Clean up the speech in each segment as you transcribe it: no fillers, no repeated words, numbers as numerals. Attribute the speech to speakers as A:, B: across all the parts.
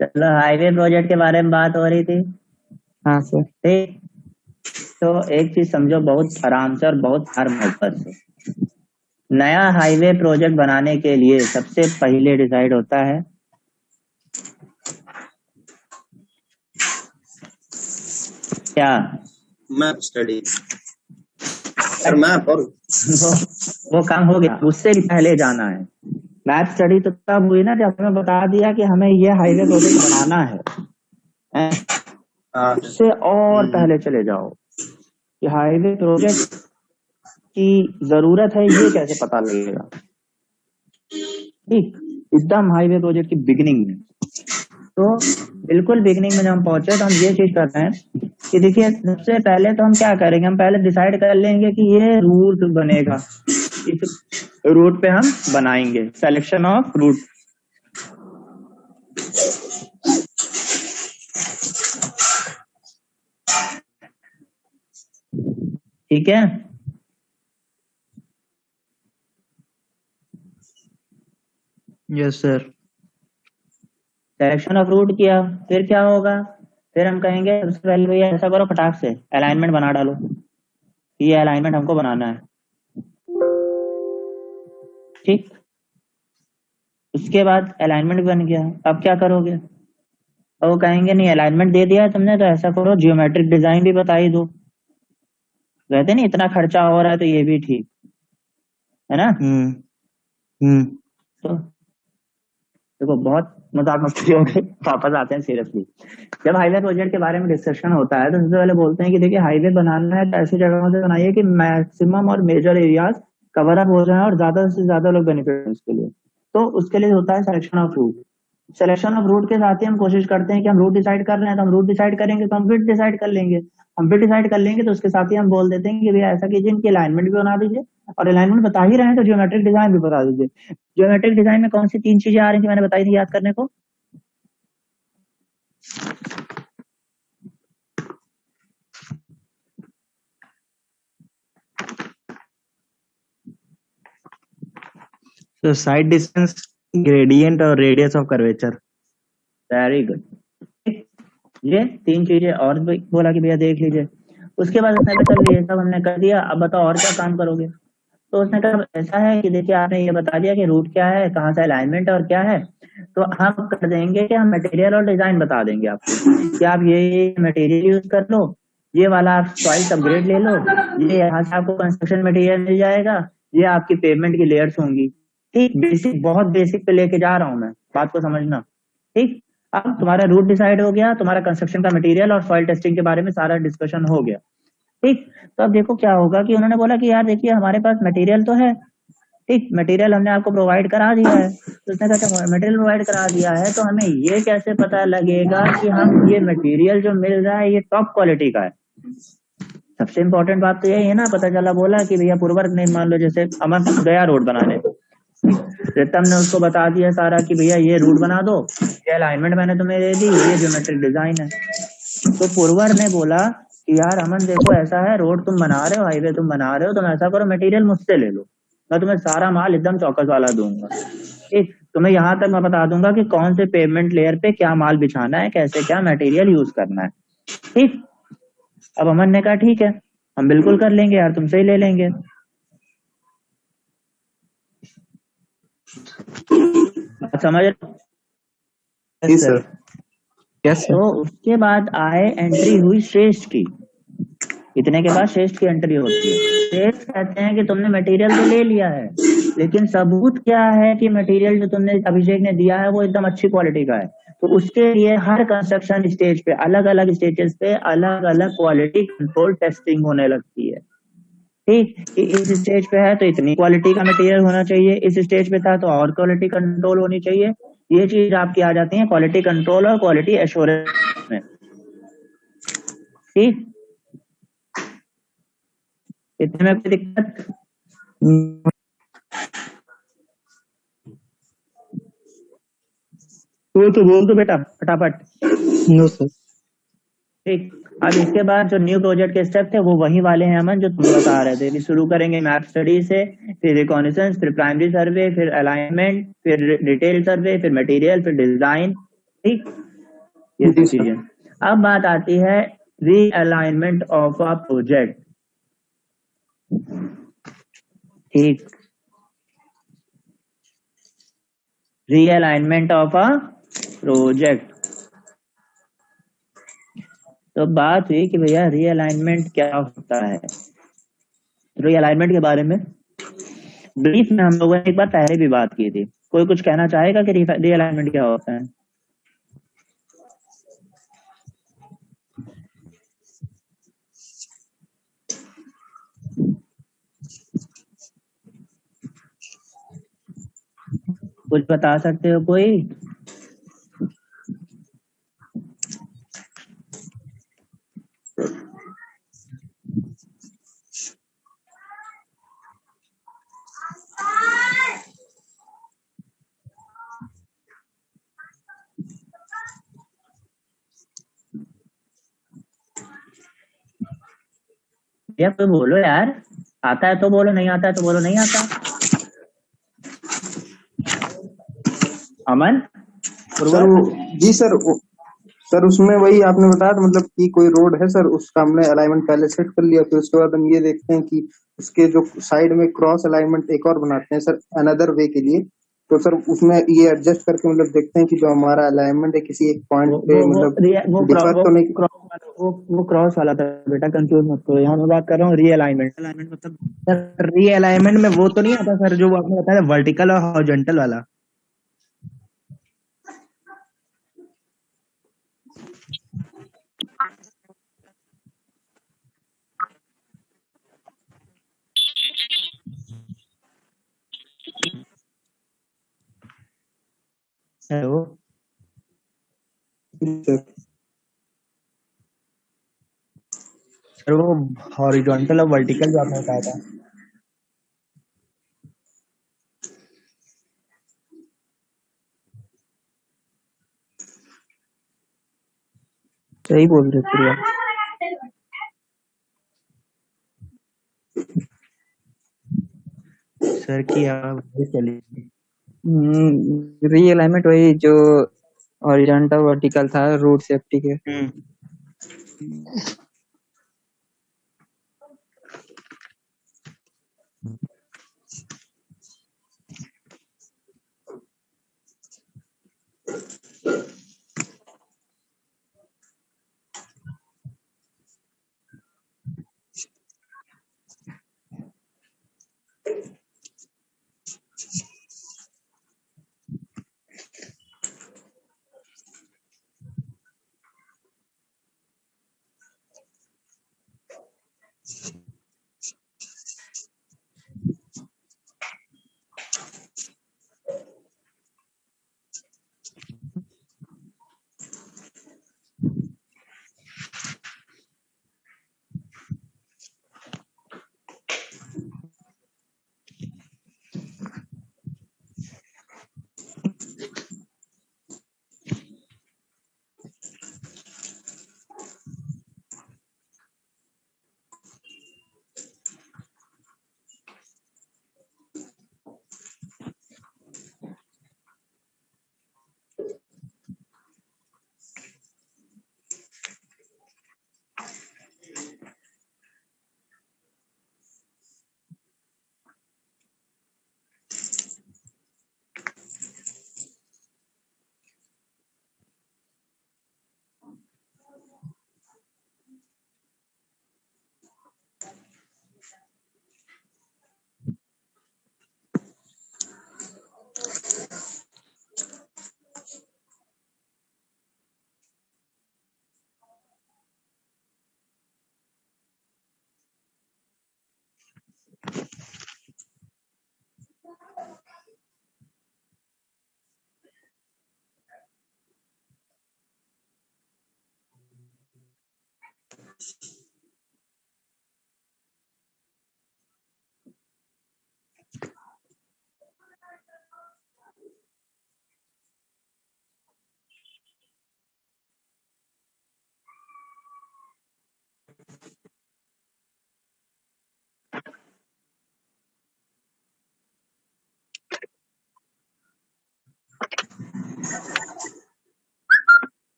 A: चलो, highway project के बारे में बात हो रही थी।
B: हाँ सर।
A: ठीक। तो एक चीज समझो बहुत आराम से और बहुत प्यार मोहब्बत से। नया हाईवे प्रोजेक्ट बनाने के लिए सबसे पहले डिसाइड होता है क्या?
C: मैप स्टडी सर, मैप और
A: वो वो काम हो गया, उससे भी पहले जाना है। मैप स्टडी तो तब हुई ना जब हमें बता दिया कि हमें ये हाईवे प्रोजेक्ट बनाना है।
C: हाँ।
A: उससे और पहले चले जाओ कि हाईवे प्रोजेक्ट की जरूरत है, ये कैसे पता लगेगा। ठीक, एकदम हाईवे प्रोजेक्ट की बिगिनिंग में। तो बिल्कुल बिगिनिंग में जब हम पहुंचे तो हम ये चीज कर रहे हैं कि देखिए, सबसे पहले तो हम क्या करेंगे, हम पहले डिसाइड कर लेंगे कि ये रूट बनेगा, इस रूट पे हम बनाएंगे सिलेक्शन ऑफ रूट। ठीक है।
B: Yes sir.
A: Selection of root किया, फिर क्या होगा, फिर हम कहेंगे सबसे पहले भैया ऐसा करो, फटाक से अलाइनमेंट बना डालो। ये अलाइनमेंट हमको बनाना है। ठीक, उसके बाद अलाइनमेंट बन गया, अब क्या करोगे। और वो कहेंगे नहीं, अलाइनमेंट दे दिया है तुमने तो ऐसा करो जियोमेट्रिक डिजाइन भी बता ही दो। कहते नहीं इतना खर्चा हो रहा है तो ये भी ठीक है ना। तो देखो, बहुत मजाक मस्ती हो गई, वापस आते हैं सीरियसली। जब हाईवे प्रोजेक्ट के बारे में डिस्कशन होता है तो सबसे पहले बोलते हैं कि देखिए, हाईवे बनाना है तो ऐसी जगहों से बनाइए कि मैक्सिमम और मेजर एरियाज कवर अप हो जाए और ज्यादा से ज्यादा लोग बेनिफिट हो उसके लिए। तो उसके लिए होता है selection of root. Selection of root के साथ ही हम कोशिश करते हैं कि हम रूट डिसाइड कर रहे हैं तो हम रूट डिसाइड करेंगे, तो हम फिर डिसाइड कर लेंगे। हम फिर डिसाइड कर लेंगे तो उसके साथ ही हम बोल देते हैं कि भैया ऐसा कीजिए, इनकी अलाइनमेंट भी बना दीजिए, और अलाइनमेंट बता ही रहे हैं तो ज्योमेट्रिक डिजाइन भी बता दीजिए। ज्योमेट्रिक डिजाइन में कौन सी 3 चीजें आ रही थी, मैंने बताई थी याद करने को।
B: तो साइड डिस्टेंस, ग्रेडियंट और radius of curvature.
A: Very good. ये 3 चीजें और भी बोला कि भैया देख लीजिए। उसके बाद उसने कहा चल ये सब हमने कर दिया, अब बताओ और क्या काम करोगे। तो उसने कहा ऐसा है कि देखिए, आपने ये बता दिया कि रूट क्या है, कहाँ से अलाइनमेंट और क्या है, तो हम कर देंगे कि हम मटेरियल और डिजाइन बता देंगे आपको कि आप ये मटेरियल यूज कर लो, ये वाला आप सॉइल अपग्रेड ले लो, ये यहाँ से आपको कंस्ट्रक्शन मटेरियल मिल जाएगा, ये आपकी पेमेंट की लेयर्स होंगी। ठीक, बेसिक, बहुत बेसिक पे लेके जा रहा हूँ मैं, बात को समझना। ठीक, अब तुम्हारा रूट डिसाइड हो गया, तुम्हारा कंस्ट्रक्शन का मटेरियल और सॉइल टेस्टिंग के बारे में सारा डिस्कशन हो गया। ठीक, तो अब देखो क्या होगा कि उन्होंने बोला कि यार देखिए, हमारे पास मटेरियल तो है। ठीक, मटेरियल हमने आपको प्रोवाइड करा दिया है। तो उसने कहा मटेरियल प्रोवाइड करा दिया है तो हमें ये कैसे पता लगेगा कि हम ये मटेरियल जो मिल रहा है ये टॉप क्वालिटी का है। सबसे इंपॉर्टेंट बात तो यही है ना। पता चला बोला कि भैया पूर्वक नहीं, मान लो जैसे अमन गया रोड बनाने, रितम ने उसको बता दिया सारा कि भैया ये रूट बना दो, ये अलाइनमेंट मैंने तुम्हें दे दी, ये ज्योमेट्रिक डिजाइन है। तो पुरवर ने बोला कि यार अमन देखो, ऐसा है रोड तुम बना रहे हो, हाईवे तुम बना रहे हो, तुम ऐसा करो मटेरियल मुझसे ले लो, मैं तुम्हें सारा माल एकदम चौकस वाला दूंगा। ठीक, तुम्हें यहाँ तक मैं बता दूंगा कि कौन से पेमेंट लेयर पे क्या माल बिछाना है, कैसे क्या मटेरियल यूज करना है। ठीक, अब अमन ने कहा ठीक है, हम बिल्कुल कर लेंगे यार, तुमसे ही ले लेंगे। समझ रहे हो?
B: Yes sir. Yes sir.
A: तो उसके बाद आए, एंट्री हुई श्रेष्ठ की। इतने के बाद श्रेष्ठ की एंट्री होती है। श्रेष्ठ कहते हैं कि तुमने मटेरियल तो ले लिया है, लेकिन सबूत क्या है कि मटेरियल जो तुमने अभिषेक ने दिया है वो एकदम अच्छी क्वालिटी का है। तो उसके लिए हर कंस्ट्रक्शन स्टेज पे, अलग अलग स्टेजेस पे अलग अलग क्वालिटी कंट्रोल टेस्टिंग होने लगती है। ठीक, कि इस स्टेज पे है तो इतनी क्वालिटी का मटेरियल होना चाहिए, इस स्टेज पे था तो और क्वालिटी कंट्रोल होनी चाहिए। ये चीज आपकी आ जाती है क्वालिटी कंट्रोल और क्वालिटी एश्योरेंस में। ठीक, इतने में कोई दिक्कत? तो बोल दो बेटा फटाफट।
B: No sir.
A: ठीक, अब इसके बाद जो न्यू प्रोजेक्ट के स्टेप थे वो वही वाले हैं अमन, जो तुम बता रहे थे। शुरू करेंगे मैप स्टडी से, फिर रिकॉनिसेंस, फिर प्राइमरी सर्वे, फिर अलाइनमेंट, फिर डिटेल सर्वे, फिर मटेरियल, फिर डिजाइन। ठीक, ये
C: जी
A: सब
C: सर।
A: चीजें। अब बात आती है रीअलाइनमेंट ऑफ अ प्रोजेक्ट। ठीक, रीअलाइनमेंट ऑफ अ प्रोजेक्ट। तो बात हुई कि भैया रीअलाइनमेंट क्या होता है। रीअलाइनमेंट के बारे में ब्रीफ में हम लोगों ने एक बार पहले भी बात की थी। कोई कुछ कहना चाहेगा कि रीअलाइनमेंट क्या होता है? कुछ बता सकते हो कोई? भैया कोई बोलो यार, आता है तो बोलो, नहीं आता है तो बोलो नहीं आता। अमन
C: सर वो, जी सर सर उसमें वही आपने बताया था, मतलब कि कोई रोड है सर, उसका हमने अलाइनमेंट पहले सेट कर लिया, फिर उसके बाद हम ये देखते हैं कि उसके जो साइड में क्रॉस अलाइनमेंट एक और बनाते हैं सर अनदर वे के लिए। तो सर उसमें ये एडजस्ट करके मतलब देखते हैं कि जो हमारा अलाइनमेंट है किसी एक पॉइंट पे मतलब डिफर तो नहीं।
A: वो क्रॉस वाला था बेटा, कंफ्यूज मत करो। यहाँ मैं बात कर रहा हूँ रीअलाइनमेंट।
B: अलाइनमेंट मतलब सर रीअलाइनमेंट में वो तो नहीं आता सर जो आपने बताया वर्टिकल और हॉरिजॉन्टल वाला?
A: हेलो,
C: सर
B: सर वो हॉरिजॉन्टल और वर्टिकल जो आपने बताया था।
A: सही बोल रहे प्रिया।
B: सर की आवाज चली गई।
D: रीअलाइनमेंट वही जो हॉरिजॉन्टल वर्टिकल था रूट सेफ्टी के।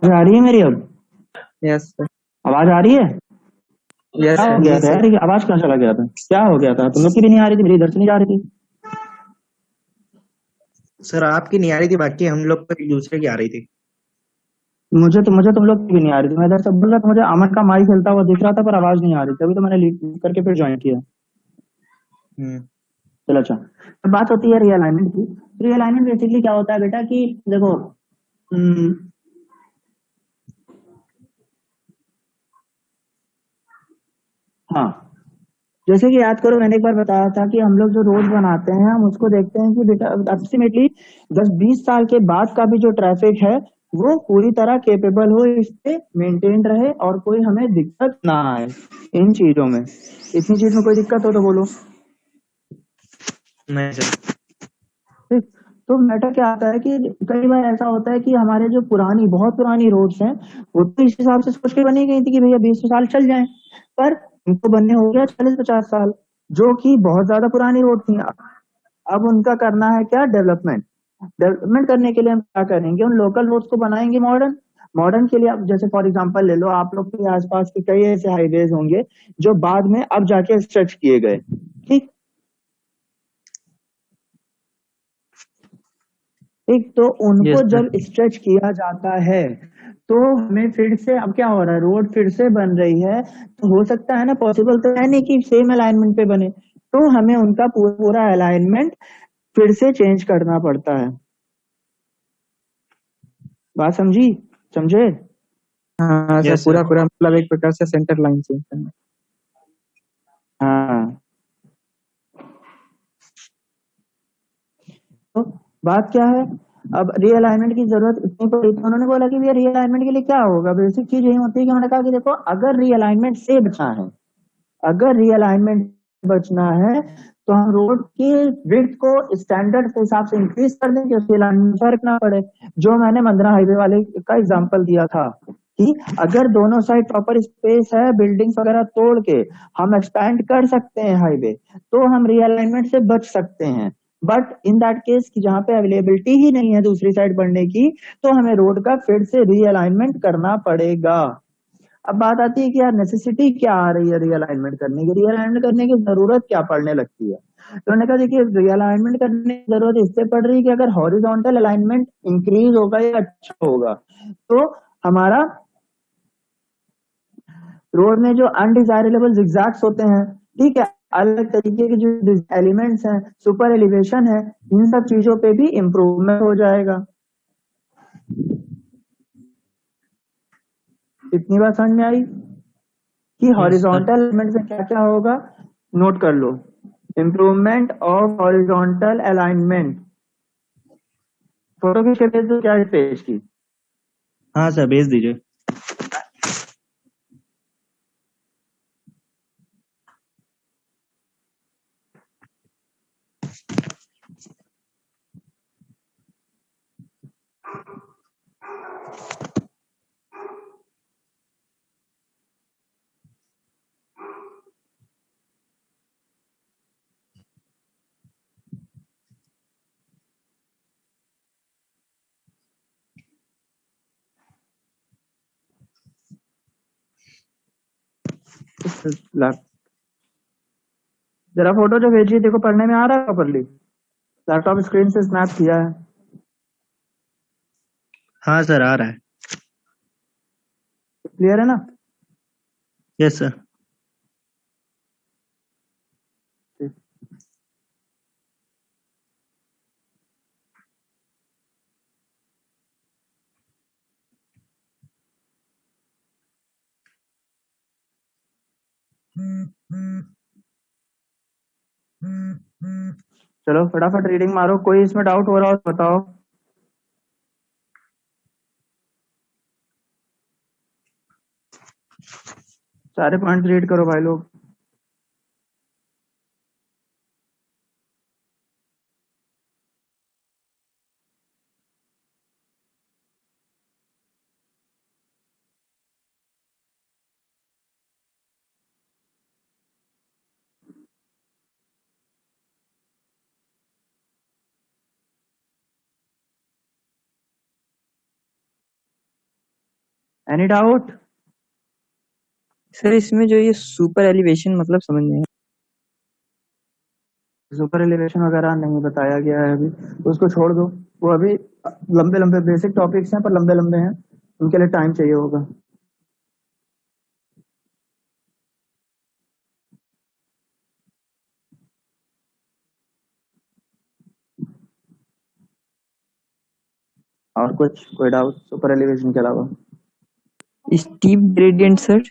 A: आवाज आ रही है मेरी? अब
D: यस सर।
A: आवाज आ रही है?
D: यस
A: क्या हो
D: सर।
A: गया था यार, ये आवाज कहाँ चला गया था? क्या हो गया था? तुम लोग की भी नहीं आ रही थी, मेरी इधर से नहीं जा रही थी।
B: सर आपकी नहीं आ रही थी, बाकी हम लोग पर एक दूसरे की आ रही थी।
A: मुझे तुम लोग की भी नहीं आ रही थी। मैं इधर से बोल रहा था, मुझे अमन का माइक चलता हुआ दिख रहा था, पर आवाज नहीं आ रही थी। अभी तो मैंने लीव करके फिर ज्वाइन किया।
B: हम्म।
A: चलो अच्छा, अब बात होती है रीअलाइनमेंट की। रीअलाइनमेंट बेसिकली क्या होता है बेटा कि देखो, हम्म, हाँ, जैसे कि याद करो, मैंने एक बार बताया था कि हम लोग जो रोड बनाते हैं, हम उसको देखते हैं कि बेटा अल्टीमेटली 10-20 साल के बाद का भी जो ट्रैफिक है वो पूरी तरह केपेबल हो, इस पे मेंटेन रहे और कोई हमें दिक्कत ना आए इन चीजों में। इतनी चीज में कोई दिक्कत हो तो बोलो।
B: नहीं सर।
A: ठीक। तो मैटर क्या आता है कि कई बार ऐसा होता है कि हमारे जो पुरानी, बहुत पुरानी रोड्स हैं, वो तो इस हिसाब से सोच के बनी गई थी कि भैया 20 साल चल जाएं, पर उनको बनने हो गया 40-50 साल, जो कि बहुत ज्यादा पुरानी रोड थी। अब उनका करना है क्या? डेवलपमेंट। डेवलपमेंट करने के लिए हम क्या करेंगे? उन लोकल रोड्स को बनाएंगे मॉडर्न। मॉडर्न के लिए आप जैसे फॉर एग्जांपल ले लो, आप लोग के आसपास के कई ऐसे हाईवेज होंगे जो बाद में अब जाके स्ट्रेच किए गए। ठीक। ठीक, तो
B: यस
A: उनको
B: सर।
A: जब स्ट्रेच किया जाता है तो हमें फिर से, अब क्या हो रहा है, रोड फिर से बन रही है, तो हो सकता है ना, पॉसिबल तो है नहीं कि सेम अलाइनमेंट पे बने, तो हमें उनका पूरा पूरा अलाइनमेंट फिर से चेंज करना पड़ता है। बात समझी? समझे?
D: हाँ सर,
B: यस
D: पूरा
B: सर।
D: पूरा मतलब एक प्रकार से सेंटर लाइन से।
A: हाँ। तो बात क्या है, अब रीअलाइनमेंट की जरूरत इतनी पड़ी तो उन्होंने बोला कि भैया रीअलाइनमेंट के लिए क्या होगा। बेसिक चीज यही होती है कि उन्होंने कहा कि देखो, अगर रीअलाइनमेंट से बचना है, अगर रीअलाइनमेंट बचना है, तो हम रोड की विड्थ को स्टैंडर्ड के हिसाब से इंक्रीज कर दें कि उसके अलाइनमेंट में फर्क ना पड़े। जो मैंने मंदरा हाईवे वाले का एग्जांपल दिया था कि अगर दोनों साइड प्रॉपर स्पेस है, बिल्डिंग्स वगैरह तोड़ के हम एक्सपैंड कर सकते हैं हाईवे, तो हम रीअलाइनमेंट से बच सकते हैं। बट इन दैट केस कि जहां पे अवेलेबिलिटी ही नहीं है दूसरी साइड बढ़ने की, तो हमें रोड का फिर से रीअलाइनमेंट करना पड़ेगा। अब बात आती है कि यार नेसेसिटी क्या आ रही है रीअलाइनमेंट करने की, रीअलाइनमेंट करने की जरूरत क्या पड़ने लगती है? तो उन्होंने कहा देखिए, रीअलाइनमेंट करने की जरूरत इससे पड़ रही है कि अगर हॉरिजॉन्टल अलाइनमेंट इंक्रीज होगा या अच्छा होगा, तो हमारा रोड में जो अनडिजायरेबल जिगजैग्स होते हैं, ठीक है, अलग तरीके के जो एलिमेंट्स हैं, सुपर एलिवेशन है, इन सब चीजों पे भी इम्प्रूवमेंट हो जाएगा। इतनी बात समझ में आई कि
B: यस सर।
A: हॉरिजॉन्टल एलिमेंट से क्या क्या होगा? नोट कर लो। Improvement of horizontal alignment. Photo खींच के भेज दो क्या इस पेज की?
B: हाँ सर, भेज दीजिए।
A: जरा फोटो जो भेजी है, देखो पढ़ने में आ रहा है प्रॉपरली? लैपटॉप स्क्रीन से स्नैप किया है।
B: हाँ सर, आ रहा है।
A: क्लियर है ना?
B: Yes sir.
A: चलो फटाफट रीडिंग मारो, कोई इसमें डाउट हो रहा हो तो बताओ। सारे पॉइंट्स रीड करो भाई लोग। Any doubt?
D: सर इसमें जो ये सुपर एलिवेशन मतलब समझ नहीं आया।
A: सुपर एलिवेशन वगैरह नहीं बताया गया है अभी, तो उसको छोड़ दो। वो अभी लंबे लंबे बेसिक टॉपिक्स हैं, पर लंबे लंबे हैं, उनके लिए टाइम चाहिए होगा। और कुछ कोई डाउट सुपर एलिवेशन के अलावा?
D: Steep gradient sir.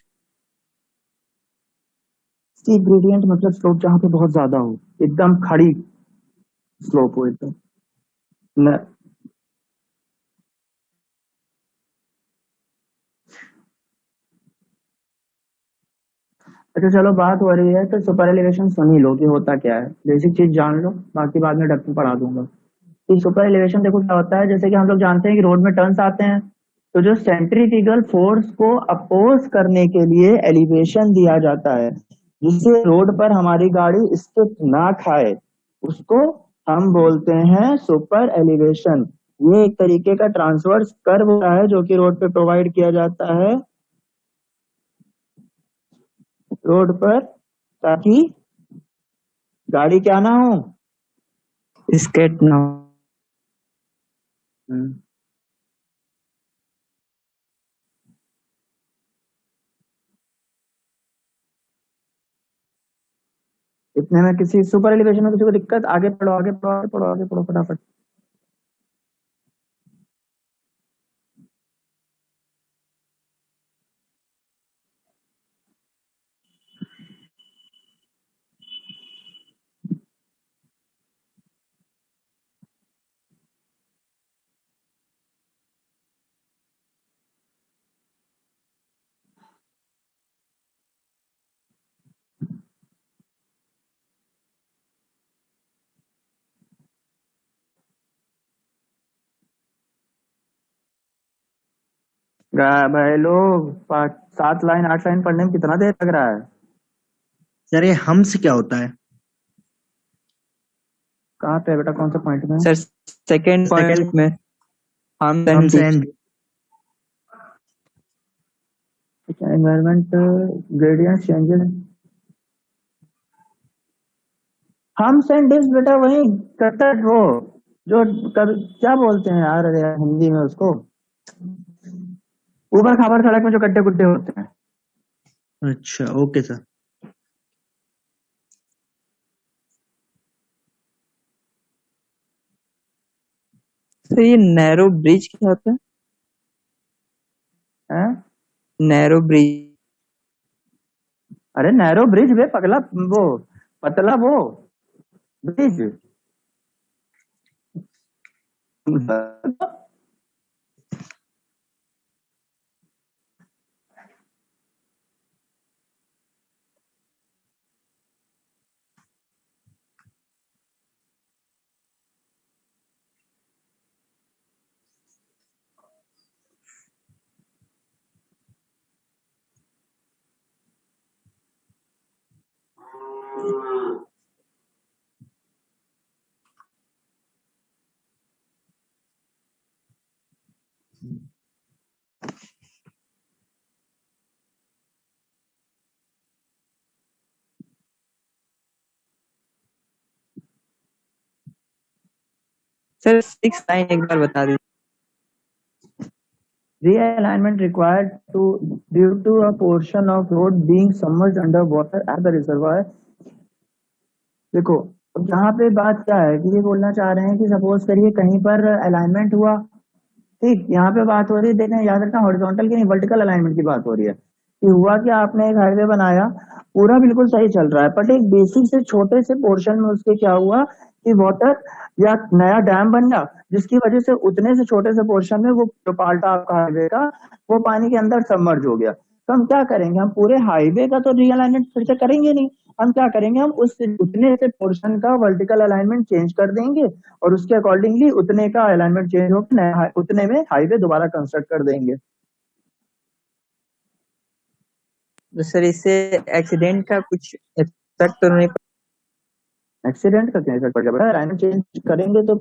A: Steep gradient मतलब स्लोप जहाँ पे बहुत ज्यादा हो, एकदम खड़ी स्लोप हो एकदम। न, अच्छा चलो, बात हो रही है तो सुपर एलिवेशन सुन ही लो कि होता क्या है, बेसिक चीज जान लो, बाकी बाद में डेप्थ में पढ़ा दूंगा। कि सुपर एलिवेशन देखो क्या होता है, जैसे कि हम लोग जानते हैं कि रोड में टर्न्स आते हैं, तो जो सेंट्रीफ्यूगल फोर्स को अपोज करने के लिए एलिवेशन दिया जाता है, जिससे रोड पर हमारी गाड़ी स्किड ना खाए, उसको हम बोलते हैं सुपर एलिवेशन। ये एक तरीके का ट्रांसवर्स कर्व होता है जो कि रोड पे प्रोवाइड किया जाता है रोड पर, ताकि गाड़ी क्या ना हो।
D: स्केट ना।
A: हम्म। इतने में किसी सुपर एलिवेशन में किसी को दिक्कत? आगे पढ़ो आगे पढ़ो आगे पढ़ो आगे पढ़ो फटाफट। भाई लोग 7 लाइन 8 लाइन पढ़ने में कितना देर लग रहा है?
B: सर ये हम्स क्या होता है?
A: कहाँ पे है बेटा, कौन सा पॉइंट में?
D: सर सेकंड पॉइंट
B: सेकंड
D: में हम
B: hums and
A: environment gradient changes. हम डिस बेटा वही कटर वो जो क्या बोलते हैं यार, अरे यार हिंदी में उसको, ऊबड़ खाबड़ सड़क में जो गड्ढे गुड्ढे होते हैं।
B: अच्छा ओके सर।
D: सर ये नैरो ब्रिज क्या होता है?
A: हैं?
D: Narrow bridge.
A: अरे नैरो ब्रिज वे पगला, वो पतला वो ब्रिज।
D: सर 6 लाइन एक बार बता दीजिए।
A: Realignment required to due to a portion of road being submerged under water at the reservoir। देखो अब यहाँ पे बात क्या है कि ये बोलना चाह रहे हैं कि सपोज करिए कहीं पर अलाइनमेंट हुआ, ठीक, यहाँ पे बात हो रही है, देखें याद रखना हॉरिजॉन्टल की नहीं वर्टिकल अलाइनमेंट की बात हो रही है। कि हुआ कि आपने एक हाईवे बनाया, पूरा बिल्कुल सही चल रहा है, बट एक बेसिक से छोटे से पोर्शन में उसके क्या हुआ कि वाटर या नया डैम बन गया, जिसकी वजह से उतने से छोटे से पोर्शन में वो जो पार्ट आपका हाईवे का, वो पानी के अंदर सबमर्ज हो गया। तो हम क्या करेंगे, हम पूरे हाईवे का तो रीअलाइनमेंट फिर से करेंगे नहीं, हम क्या करेंगे, हम उस उतने से पोर्शन का वर्टिकल अलाइनमेंट चेंज कर देंगे और उसके अकॉर्डिंगली उतने का अलाइनमेंट चेंज होकर उतने में हाईवे दोबारा कंस्ट्रक्ट कर देंगे।
D: तो सर इससे एक्सीडेंट का कुछ इफेक्ट तो नहीं?
A: एक्सीडेंट का क्या इफेक्ट पड़ जाएगा? अलाइनमेंट चेंज करेंगे तो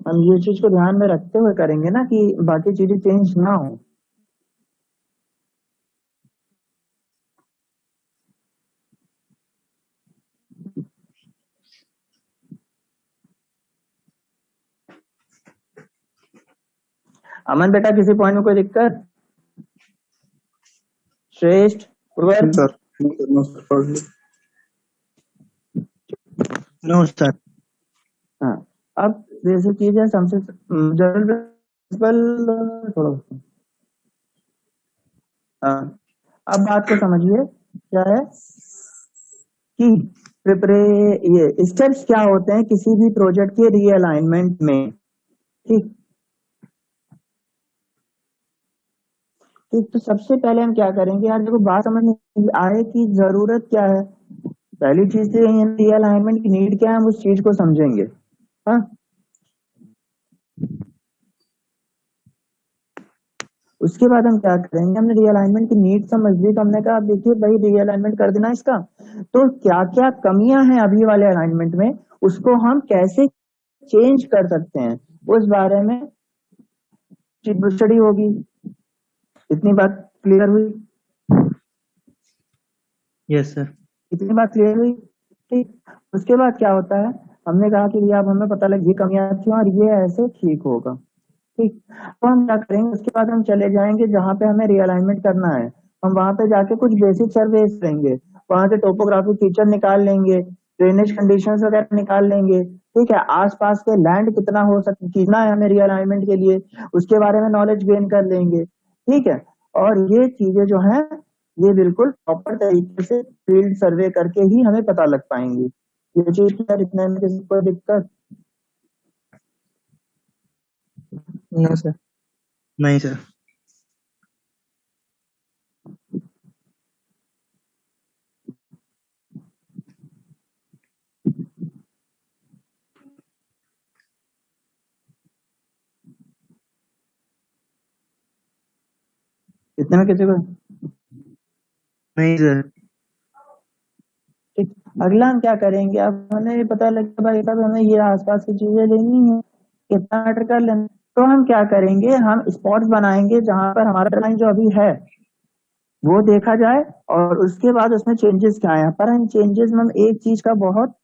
A: हम ये चीज को ध्यान में रखते हुए करेंगे ना कि बाकी चीजें चेंज ना हो। अमन बेटा किसी पॉइंट में कोई दिक्कत? श्रेष्ठ, उर्वर,
C: सर नो सर पढ़ लो।
B: No sir.
A: हाँ अब जैसे चीज है सबसे जनरल प्रिंसिपल थोड़ा, हाँ अब बात को समझिए क्या है कि प्रिपरे ये स्टेप्स क्या होते हैं किसी भी प्रोजेक्ट के रीअलाइनमेंट में। ठीक ठीक, तो सबसे पहले हम क्या करेंगे यार, देखो बात समझ में आए कि जरूरत क्या है। पहली चीज तो यही है रीअलाइनमेंट की नीड क्या है, हम उस चीज को समझेंगे। हाँ उसके बाद हम क्या करेंगे, हमने रीअलाइनमेंट की नीड समझ ली तो हमने कहा देखिए भाई रीअलाइनमेंट कर देना इसका, तो क्या क्या कमियां हैं अभी वाले अलाइनमेंट में, उसको हम कैसे चेंज कर सकते हैं, उस बारे में स्टडी होगी। इतनी बात क्लियर हुई?
B: Yes sir.
A: इतनी बात क्लियर हुई? ठीक, उसके बाद क्या होता है, हमने कहा कि अब हमें पता लग ये कमियां थी और ये ऐसे ठीक होगा। ठीक, तो हम क्या करेंगे, उसके बाद हम चले जाएंगे जहां पे हमें रीअलाइनमेंट करना है, हम वहां पे जाके कुछ बेसिक सर्वेस लेंगे, वहां से टोपोग्राफिक फीचर निकाल लेंगे, ड्रेनेज कंडीशंस वगैरह निकाल लेंगे। ठीक है, आसपास के लैंड कितना हो सकता कितना है हमें रीअलाइनमेंट के लिए, उसके बारे में नॉलेज गेन कर लेंगे। ठीक है, और ये चीजें जो हैं ये बिल्कुल प्रॉपर तरीके से फील्ड सर्वे करके ही हमें पता लग पाएंगी। ये चीज क्या, इतने में किसी को दिक्कत?
D: No sir.
B: नहीं सर।
A: इतने में किसी को?
B: नहीं सर।
A: ठीक, अगला हम क्या करेंगे, अब हमें ये पता लगा भाई साहब हमें ये आसपास की चीजें लेनी है, कितना मैटर कर लेना, तो हम क्या करेंगे, हम स्पॉट्स बनाएंगे जहां पर हमारा लाइन जो अभी है वो देखा जाए और उसके बाद उसमें चेंजेस क्या है। पर इन चेंजेस में हम एक चीज का बहुत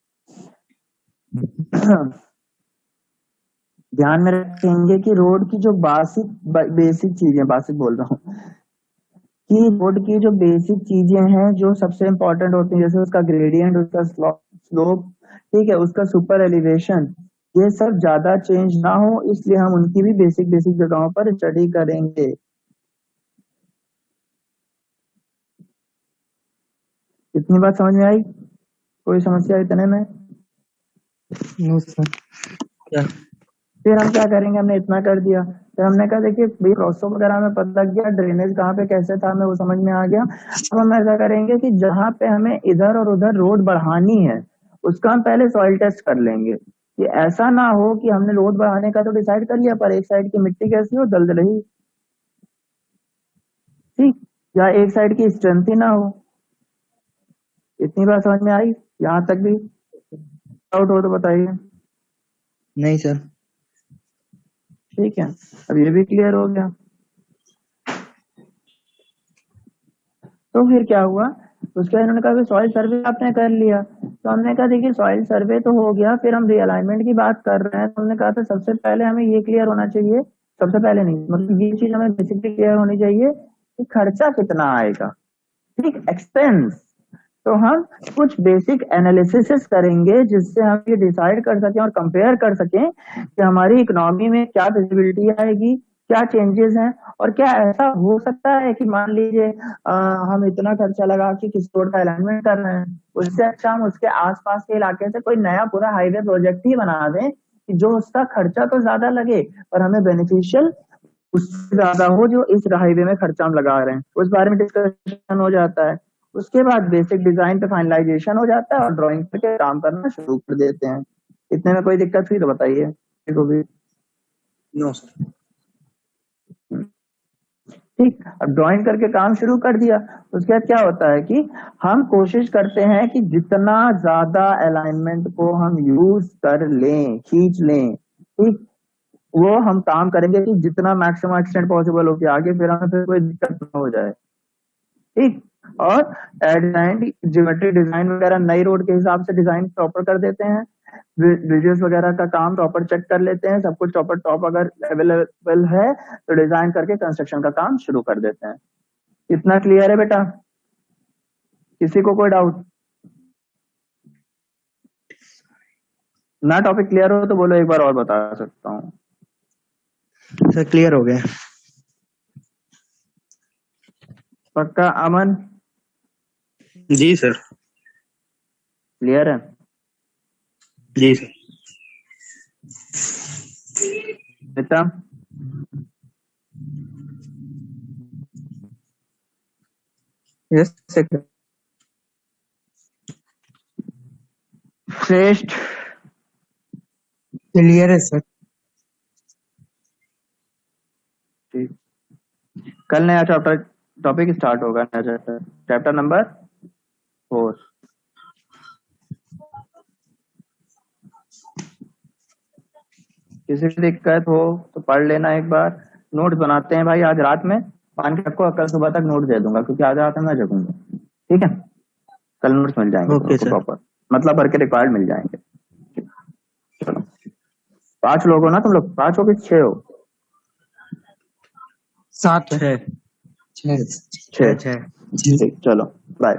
A: ध्यान में रखेंगे कि रोड की जो बेसिक चीजें, बेसिक बोल रहा हूँ कि रोड की जो बेसिक चीजें हैं जो सबसे इंपॉर्टेंट होती हैं, जैसे उसका ग्रेडियंट, उसका स्लोप, ठीक है, उसका सुपर एलिवेशन, ये सब ज्यादा चेंज ना हो, इसलिए हम उनकी भी बेसिक बेसिक जगहों पर स्टडी करेंगे। इतनी बात समझ में आई? कोई समस्या इतने में?
D: No sir. क्या?
A: फिर हम क्या करेंगे, हमने इतना कर दिया, फिर हमने कहा देखिए भाई क्रॉसओ वगैरह में पता लग गया, ड्रेनेज कहाँ पे कैसे था हमें वो समझ में आ गया। अब हम ऐसा करेंगे कि जहां पे हमें इधर और उधर रोड बढ़ानी है उसका हम पहले सॉइल टेस्ट कर लेंगे, कि ऐसा ना हो कि हमने रोड बढ़ाने का तो डिसाइड कर लिया पर एक साइड की मिट्टी कैसी हो, दलदली, ठीक, या एक साइड की स्ट्रेंथ ही ना हो। इतनी बात समझ में आई? यहाँ तक भी डाउट हो तो बताइए।
B: नहीं सर।
A: ठीक है, अब ये भी क्लियर हो गया। तो फिर क्या हुआ, उसके बाद इन्होंने कहा कि सॉइल सर्वे आपने कर लिया, तो हमने कहा देखिए सॉइल सर्वे तो हो गया, फिर हम रीअलाइनमेंट की बात कर रहे हैं, तो हमने कहा था सबसे पहले हमें ये क्लियर होना चाहिए, सबसे पहले नहीं मतलब ये चीज हमें बेसिकली क्लियर होनी चाहिए कि खर्चा कितना आएगा। ठीक, एक्सपेंस, तो हम कुछ बेसिक एनालिसिस करेंगे जिससे हम ये डिसाइड कर सकें और कंपेयर कर सकें कि हमारी इकोनॉमी में क्या विजिबिलिटी आएगी, क्या चेंजेस हैं, और क्या ऐसा हो सकता है कि मान लीजिए हम इतना खर्चा लगा के किसी रोड का अलाइनमेंट कर रहे हैं, उससे अच्छा हम उसके आसपास के इलाके से कोई नया पूरा हाईवे प्रोजेक्ट ही बना दें कि जो उसका खर्चा तो ज्यादा लगे पर हमें बेनिफिशियल उससे ज्यादा हो जो इस हाईवे में खर्चा हम लगा रहे हैं, उस बारे में डिस्कशन हो जाता है। उसके बाद बेसिक डिजाइन पे फाइनलाइजेशन हो जाता है और ड्राइंग करके काम करना शुरू कर देते हैं। इतने में कोई दिक्कत हुई तो बताइए देखो भी।
C: No sir.
A: ठीक, अब ड्राइंग करके काम शुरू कर दिया, उसके बाद क्या होता है कि हम कोशिश करते हैं कि जितना ज्यादा अलाइनमेंट को हम यूज कर लें, खींच लें, ठीक, वो हम काम करेंगे कि जितना मैक्सिमम एक्सटेंट पॉसिबल हो के आगे फिर हमें फिर कोई दिक्कत ना हो जाए। ठीक, और एट एंड ज्योमेट्री डिजाइन वगैरह नई रोड के हिसाब से डिजाइन प्रॉपर कर देते हैं, विजुअल्स वगैरह का काम प्रॉपर चेक कर लेते हैं, सब कुछ प्रॉपर टॉप अगर अवेलेबल है तो डिजाइन करके कंस्ट्रक्शन का काम शुरू कर देते हैं। इतना क्लियर है बेटा? किसी को कोई डाउट ना? टॉपिक क्लियर हो तो बोलो, एक बार और बता सकता हूँ।
B: सर क्लियर हो गया।
A: पक्का अमन?
B: जी सर।
A: क्लियर है?
B: जी सर।
A: बेटा
D: यस सर।
A: श्रेष्ठ?
B: क्लियर है सर।
A: ठीक, कल नया चैप्टर टॉपिक स्टार्ट होगा, नया चैप्टर, चैप्टर नंबर 4। किसी भी दिक्कत हो तो पढ़ लेना एक बार। नोट बनाते हैं भाई आज रात में, मान के रखो कल सुबह तक नोट दे दूंगा, क्योंकि आज रात में मैं जगूंगा। ठीक है, कल नोट्स मिल जाएंगे
B: ओके सर।
A: प्रॉपर, मतलब भर के रिक्वायर्ड मिल जाएंगे। चलो 5 लोग हो ना तुम लोग? 5 हो कि 6 हो?
B: 7 6
A: 6। ठीक, चलो बाय।